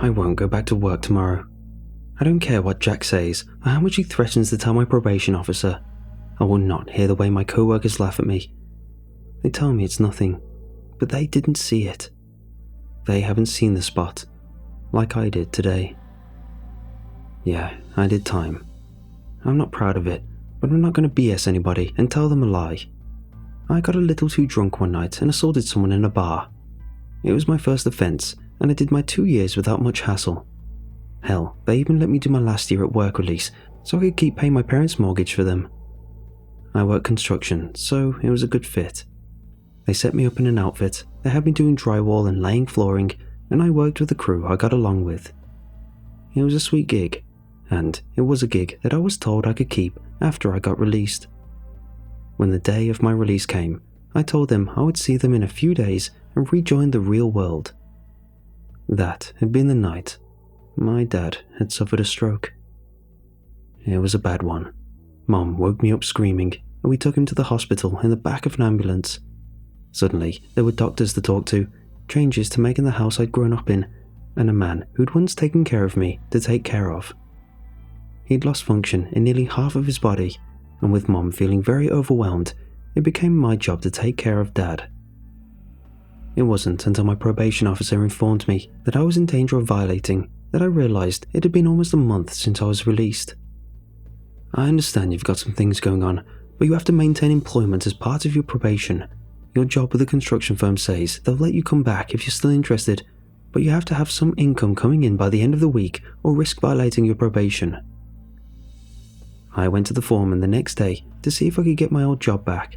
I won't go back to work tomorrow. I don't care what Jack says or how much he threatens to tell my probation officer. I will not hear the way my co-workers laugh at me. They tell me it's nothing, but they didn't see it. They haven't seen the spot, like I did today. Yeah, I did time. I'm not proud of it, but I'm not going to BS anybody and tell them a lie. I got a little too drunk one night and assaulted someone in a bar. It was my first offence, and I did my 2 years without much hassle. Hell, they even let me do my last year at work release so I could keep paying my parents' mortgage for them. I work construction, so it was a good fit. They set me up in an outfit, they had me doing drywall and laying flooring, and I worked with a crew I got along with. It was a sweet gig, and it was a gig that I was told I could keep after I got released. When the day of my release came, I told them I would see them in a few days and rejoin the real world. That had been the night my dad had suffered a stroke. It was a bad one. Mom woke me up screaming, and we took him to the hospital in the back of an ambulance. Suddenly, there were doctors to talk to, changes to make in the house I'd grown up in, and a man who'd once taken care of me to take care of. He'd lost function in nearly half of his body, and with Mom feeling very overwhelmed, it became my job to take care of Dad. It wasn't until my probation officer informed me that I was in danger of violating that I realised it had been almost a month since I was released. I understand you've got some things going on, but you have to maintain employment as part of your probation. Your job with the construction firm says they'll let you come back if you're still interested, but you have to have some income coming in by the end of the week or risk violating your probation. I went to the foreman the next day to see if I could get my old job back,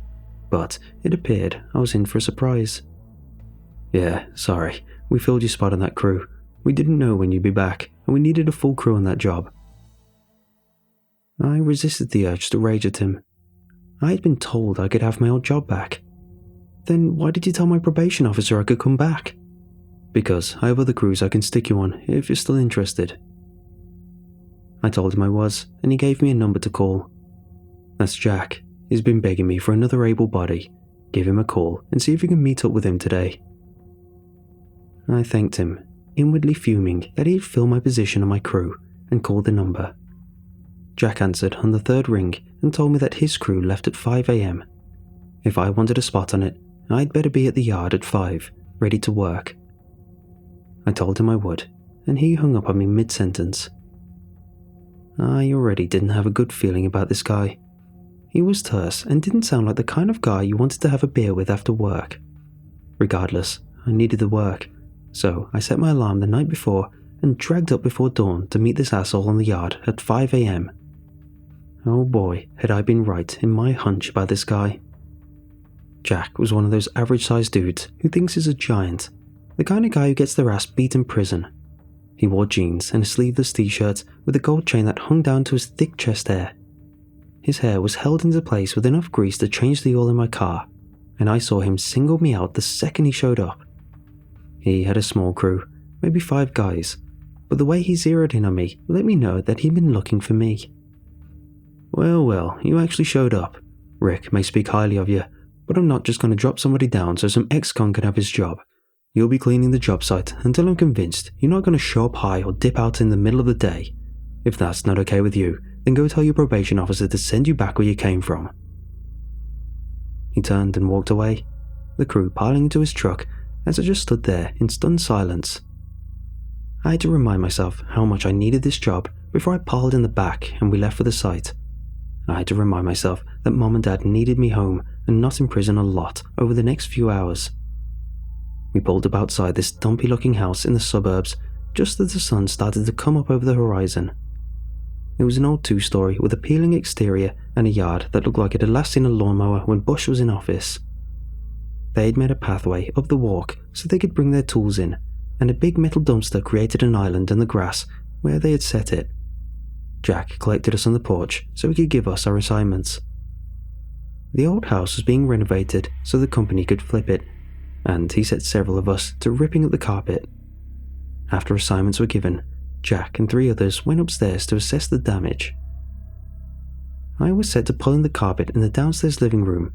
but it appeared I was in for a surprise. Yeah, sorry, we filled your spot on that crew. We didn't know when you'd be back, and we needed a full crew on that job. I resisted the urge to rage at him. I had been told I could have my old job back. Then why did you tell my probation officer I could come back? Because I have other crews I can stick you on if you're still interested. I told him I was, and he gave me a number to call. That's Jack. He's been begging me for another able body. Give him a call and see if you can meet up with him today. I thanked him, inwardly fuming that he'd fill my position on my crew, and called the number. Jack answered on the third ring and told me that his crew left at 5 a.m. If I wanted a spot on it, I'd better be at the yard at 5, ready to work. I told him I would, and he hung up on me mid-sentence. I already didn't have a good feeling about this guy. He was terse and didn't sound like the kind of guy you wanted to have a beer with after work. Regardless, I needed the work, so I set my alarm the night before and dragged up before dawn to meet this asshole on the yard at 5 a.m. Oh boy, had I been right in my hunch about this guy. Jack was one of those average-sized dudes who thinks he's a giant, the kind of guy who gets their ass beat in prison. He wore jeans and a sleeveless t-shirt with a gold chain that hung down to his thick chest hair. His hair was held into place with enough grease to change the oil in my car, and I saw him single me out the second he showed up. He had a small crew, maybe 5 guys, but the way he zeroed in on me let me know that he'd been looking for me. Well, you actually showed up. Rick may speak highly of you, but I'm not just going to drop somebody down so some ex-con can have his job. You'll be cleaning the job site until I'm convinced you're not going to show up high or dip out in the middle of the day. If that's not okay with you, then go tell your probation officer to send you back where you came from. He turned and walked away, the crew piling into his truck as I just stood there in stunned silence. I had to remind myself how much I needed this job before I piled in the back and we left for the site. I had to remind myself that Mom and Dad needed me home and not in prison a lot over the next few hours. We pulled up outside this dumpy-looking house in the suburbs just as the sun started to come up over the horizon. It was an old 2-story with a peeling exterior and a yard that looked like it had last seen a lawnmower when Bush was in office. They had made a pathway up the walk so they could bring their tools in, and a big metal dumpster created an island in the grass where they had set it. Jack collected us on the porch so he could give us our assignments. The old house was being renovated so the company could flip it, and he set several of us to ripping up the carpet. After assignments were given, Jack and 3 others went upstairs to assess the damage. I was set to pulling the carpet in the downstairs living room.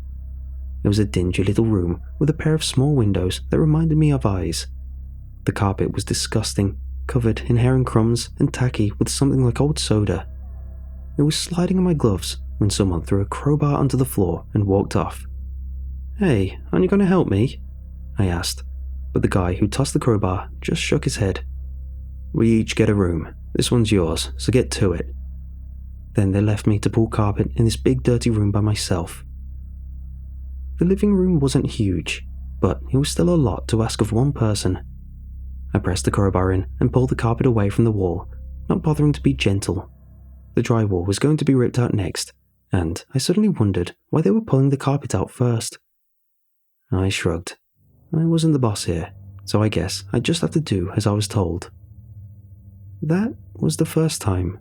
It was a dingy little room with a pair of small windows that reminded me of eyes. The carpet was disgusting, covered in hair and crumbs and tacky with something like old soda. It was sliding on my gloves when someone threw a crowbar onto the floor and walked off. "Hey, aren't you going to help me?" I asked, but the guy who tossed the crowbar just shook his head. "We each get a room. This one's yours, so get to it." Then they left me to pull carpet in this big dirty room by myself. The living room wasn't huge, but it was still a lot to ask of one person. I pressed the crowbar in and pulled the carpet away from the wall, not bothering to be gentle. The drywall was going to be ripped out next, and I suddenly wondered why they were pulling the carpet out first. I shrugged. I wasn't the boss here, so I guess I'd just have to do as I was told. That was the first time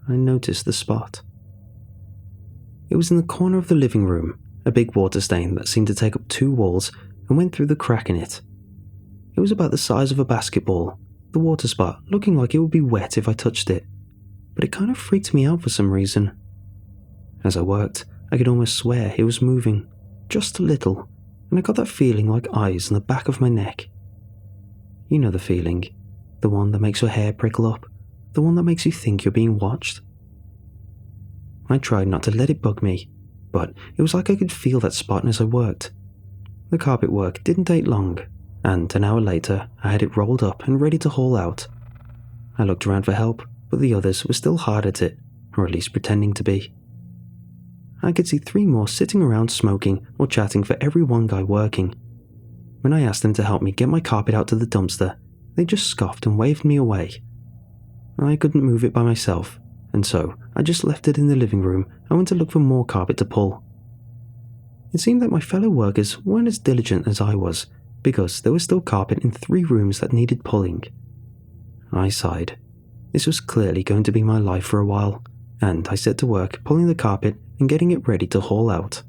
I noticed the spot. It was in the corner of the living room, a big water stain that seemed to take up 2 walls and went through the crack in it. It was about the size of a basketball, the water spot looking like it would be wet if I touched it, but it kind of freaked me out for some reason. As I worked, I could almost swear it was moving, just a little, and I got that feeling like eyes on the back of my neck. You know the feeling, the one that makes your hair prickle up, the one that makes you think you're being watched. I tried not to let it bug me, but it was like I could feel that spot as I worked. The carpet work didn't take long, and an hour later I had it rolled up and ready to haul out. I looked around for help, but the others were still hard at it, or at least pretending to be. I could see 3 more sitting around smoking or chatting for every one guy working. When I asked them to help me get my carpet out to the dumpster, they just scoffed and waved me away. I couldn't move it by myself, and so I just left it in the living room and went to look for more carpet to pull. It seemed that my fellow workers weren't as diligent as I was, because there was still carpet in 3 rooms that needed pulling. I sighed. This was clearly going to be my life for a while, and I set to work pulling the carpet and getting it ready to haul out.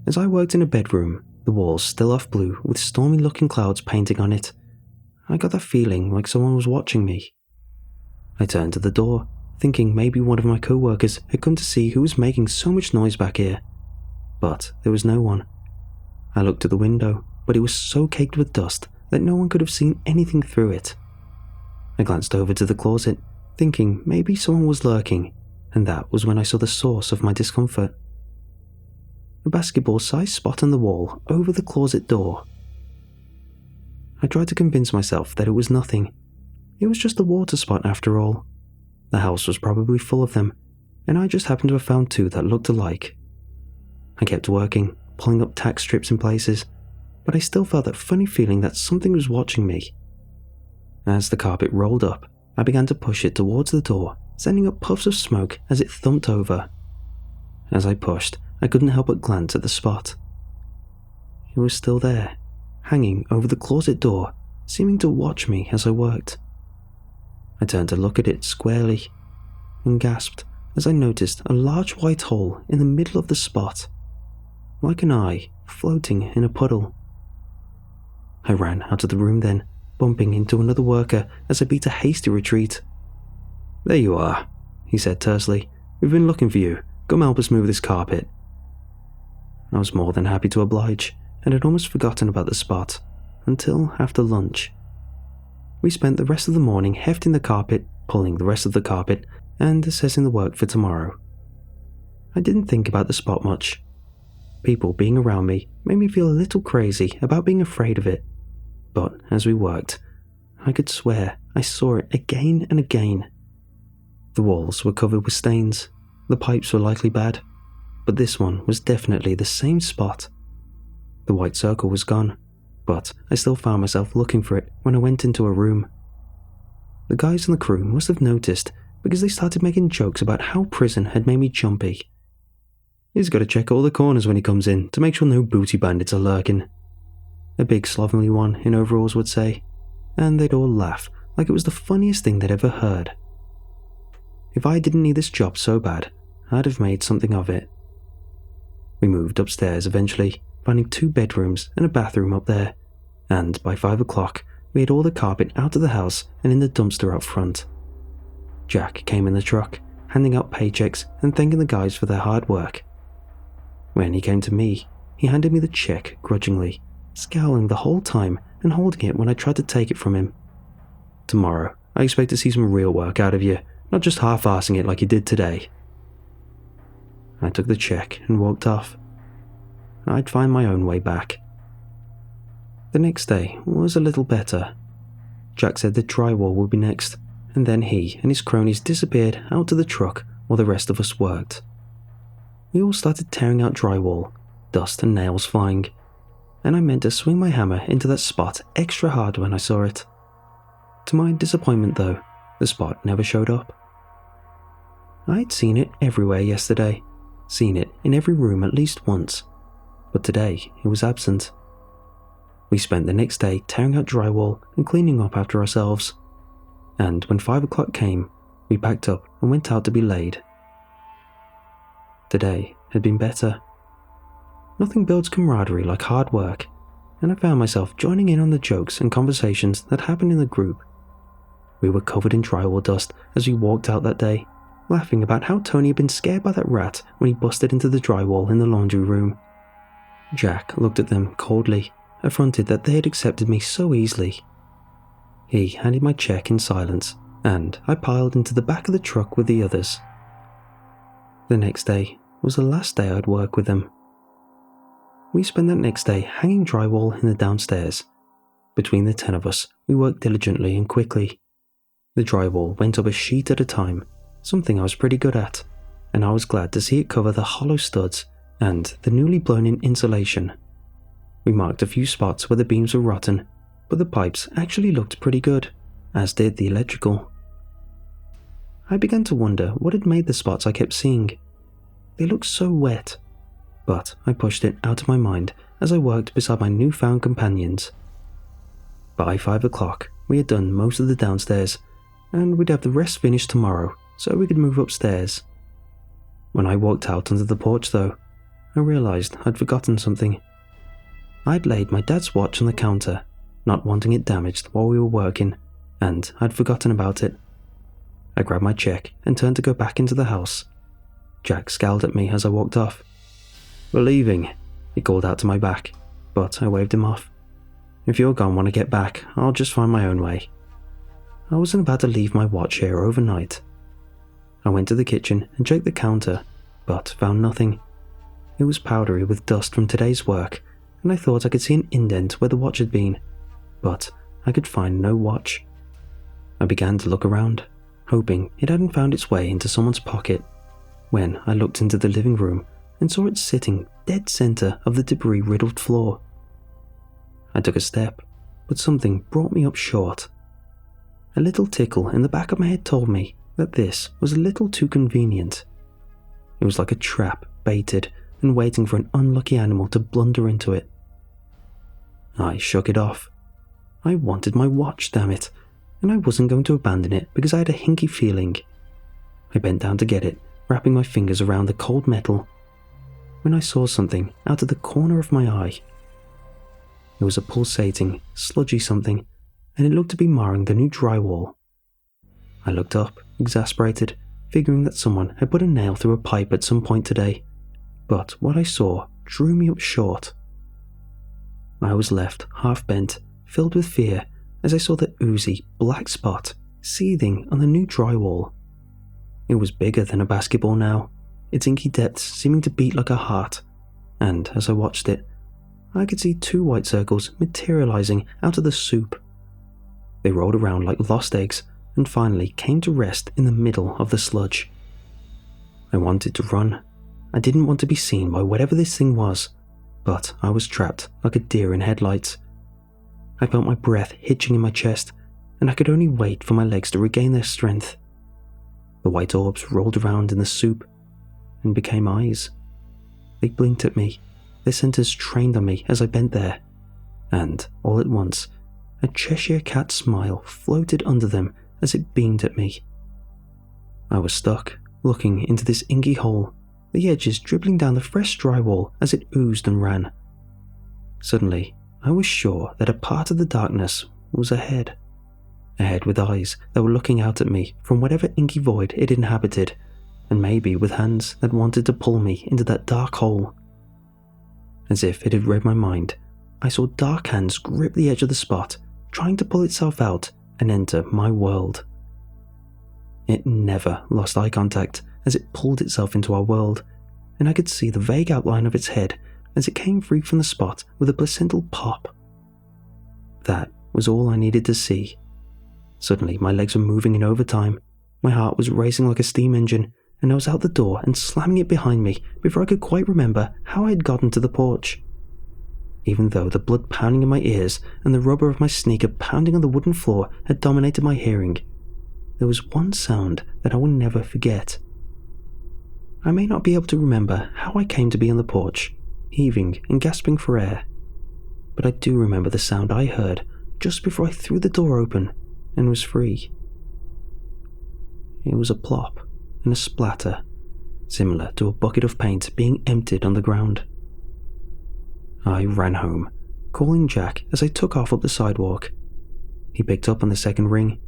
As I worked in a bedroom, the walls still off blue with stormy-looking clouds painting on it, I got that feeling like someone was watching me. I turned to the door, thinking maybe one of my co-workers had come to see who was making so much noise back here. But there was no one. I looked at the window, but it was so caked with dust that no one could have seen anything through it. I glanced over to the closet, thinking maybe someone was lurking, and that was when I saw the source of my discomfort. A basketball-sized spot on the wall over the closet door. I tried to convince myself that it was nothing. It was just a water spot after all. The house was probably full of them, and I just happened to have found 2 that looked alike. I kept working, pulling up tack strips in places, but I still felt that funny feeling that something was watching me. As the carpet rolled up, I began to push it towards the door, sending up puffs of smoke as it thumped over. As I pushed, I couldn't help but glance at the spot. It was still there, hanging over the closet door, seeming to watch me as I worked. I turned to look at it squarely, and gasped as I noticed a large white hole in the middle of the spot, like an eye floating in a puddle. I ran out of the room then, bumping into another worker as I beat a hasty retreat. "There you are," he said tersely. "We've been looking for you. Come help us move this carpet." I was more than happy to oblige, and had almost forgotten about the spot, until after lunch. We spent the rest of the morning hefting the carpet, pulling the rest of the carpet, and assessing the work for tomorrow. I didn't think about the spot much. People being around me made me feel a little crazy about being afraid of it, but as we worked, I could swear I saw it again and again. The walls were covered with stains, the pipes were likely bad, but this one was definitely the same spot. The white circle was gone, but I still found myself looking for it when I went into a room. The guys in the crew must have noticed because they started making jokes about how prison had made me jumpy. "He's got to check all the corners when he comes in to make sure no booty bandits are lurking," a big slovenly one in overalls would say, and they'd all laugh like it was the funniest thing they'd ever heard. If I didn't need this job so bad, I'd have made something of it. We moved upstairs eventually, finding 2 bedrooms and a bathroom up there, and by 5 o'clock we had all the carpet out of the house and in the dumpster out front. Jack came in the truck, handing out paychecks and thanking the guys for their hard work. When he came to me, he handed me the check grudgingly, scowling the whole time and holding it when I tried to take it from him. Tomorrow, I expect to see some real work out of you, not just half-arsing it like you did today." I took the check and walked off. I'd find my own way back. The next day was a little better. Jack said the drywall would be next, and then he and his cronies disappeared out to the truck while the rest of us worked. We all started tearing out drywall, dust and nails flying, and I meant to swing my hammer into that spot extra hard when I saw it. To my disappointment though, the spot never showed up. I'd seen it everywhere yesterday, seen it in every room at least once, but today it was absent. We spent the next day tearing out drywall and cleaning up after ourselves, and when 5 o'clock came, we packed up and went out to be laid. Today had been better. Nothing builds camaraderie like hard work, and I found myself joining in on the jokes and conversations that happened in the group. We were covered in drywall dust as we walked out that day, laughing about how Tony had been scared by that rat when he busted into the drywall in the laundry room. Jack looked at them coldly, affronted that they had accepted me so easily. He handed my check in silence, and I piled into the back of the truck with the others. The next day was the last day I'd work with them. We spent that next day hanging drywall in the downstairs. Between the 10 of us, we worked diligently and quickly. The drywall went up a sheet at a time, something I was pretty good at, and I was glad to see it cover the hollow studs and the newly blown-in insulation. We marked a few spots where the beams were rotten, but the pipes actually looked pretty good, as did the electrical. I began to wonder what had made the spots I kept seeing. They looked so wet, but I pushed it out of my mind as I worked beside my newfound companions. By 5 o'clock, we had done most of the downstairs, and we'd have the rest finished tomorrow so we could move upstairs. When I walked out onto the porch though, I realised I'd forgotten something. I'd laid my dad's watch on the counter, not wanting it damaged while we were working, and I'd forgotten about it. I grabbed my check and turned to go back into the house. Jack scowled at me as I walked off. "We're leaving," he called out to my back, but I waved him off. "If you're gone when I get back, I'll just find my own way." I wasn't about to leave my watch here overnight. I went to the kitchen and checked the counter, but found nothing. It was powdery with dust from today's work, and I thought I could see an indent where the watch had been, but I could find no watch. I began to look around, hoping it hadn't found its way into someone's pocket, when I looked into the living room and saw it sitting dead center of the debris-riddled floor. I took a step, but something brought me up short. A little tickle in the back of my head told me that this was a little too convenient. It was like a trap baited and waiting for an unlucky animal to blunder into it. I shook it off. I wanted my watch, damn it, and I wasn't going to abandon it because I had a hinky feeling. I bent down to get it, wrapping my fingers around the cold metal, when I saw something out of the corner of my eye. It was a pulsating, sludgy something, and it looked to be marring the new drywall. I looked up, exasperated, figuring that someone had put a nail through a pipe at some point today, but what I saw drew me up short. I was left half-bent, filled with fear, as I saw the oozy, black spot seething on the new drywall. It was bigger than a basketball now, its inky depths seeming to beat like a heart, and as I watched it, I could see 2 white circles materializing out of the soup. They rolled around like lost eggs and finally came to rest in the middle of the sludge. I wanted to run. I didn't want to be seen by whatever this thing was, but I was trapped like a deer in headlights. I felt my breath hitching in my chest, and I could only wait for my legs to regain their strength. The white orbs rolled around in the soup and became eyes. They blinked at me, their centers trained on me as I bent there, and all at once, a Cheshire cat smile floated under them as it beamed at me. I was stuck, looking into this inky hole, the edges dribbling down the fresh drywall as it oozed and ran. Suddenly, I was sure that a part of the darkness was ahead with eyes that were looking out at me from whatever inky void it inhabited, and maybe with hands that wanted to pull me into that dark hole. As if it had read my mind, I saw dark hands grip the edge of the spot, trying to pull itself out and enter my world. It never lost eye contact as it pulled itself into our world, and I could see the vague outline of its head as it came free from the spot with a placental pop. That was all I needed to see. Suddenly, my legs were moving in overtime, my heart was racing like a steam engine, and I was out the door and slamming it behind me before I could quite remember how I had gotten to the porch. Even though the blood pounding in my ears and the rubber of my sneaker pounding on the wooden floor had dominated my hearing, there was one sound that I will never forget. I may not be able to remember how I came to be on the porch, heaving and gasping for air, but I do remember the sound I heard just before I threw the door open and was free. It was a plop and a splatter, similar to a bucket of paint being emptied on the ground. I ran home, calling Jack as I took off up the sidewalk. He picked up on the second ring.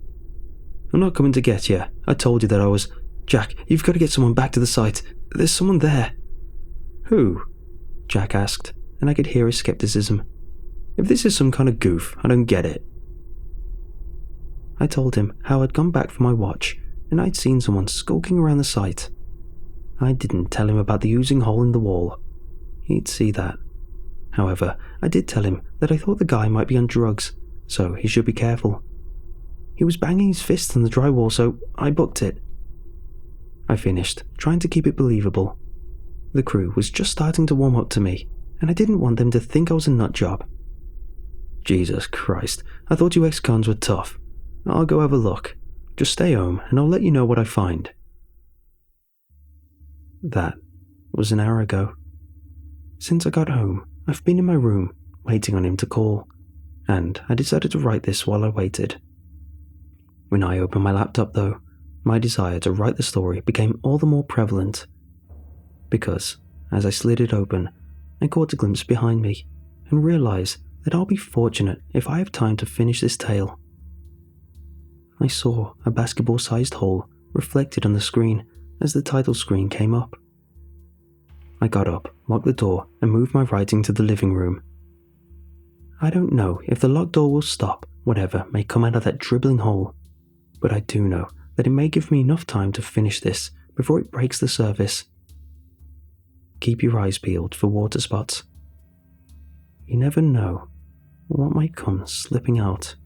"I'm not coming to get you. I told you that I was... Jack, you've got to get someone back to the site. There's someone there." "Who?" Jack asked, and I could hear his skepticism. "If this is some kind of goof, I don't get it." I told him how I'd gone back for my watch and I'd seen someone skulking around the site. I didn't tell him about the oozing hole in the wall. He'd see that. However, I did tell him that I thought the guy might be on drugs, so he should be careful. He was banging his fists on the drywall, so I booked it. I finished, trying to keep it believable. The crew was just starting to warm up to me, and I didn't want them to think I was a nut job. "Jesus Christ, I thought you ex-cons were tough. I'll go have a look. Just stay home, and I'll let you know what I find." That was an hour ago. Since I got home, I've been in my room, waiting on him to call, and I decided to write this while I waited. When I opened my laptop, though, my desire to write the story became all the more prevalent. Because, as I slid it open, I caught a glimpse behind me, and realized that I'll be fortunate if I have time to finish this tale. I saw a basketball-sized hole reflected on the screen as the title screen came up. I got up, locked the door, and moved my writing to the living room. I don't know if the locked door will stop whatever may come out of that dribbling hole, but I do know that it may give me enough time to finish this before it breaks the surface. Keep your eyes peeled for water spots. You never know what might come slipping out.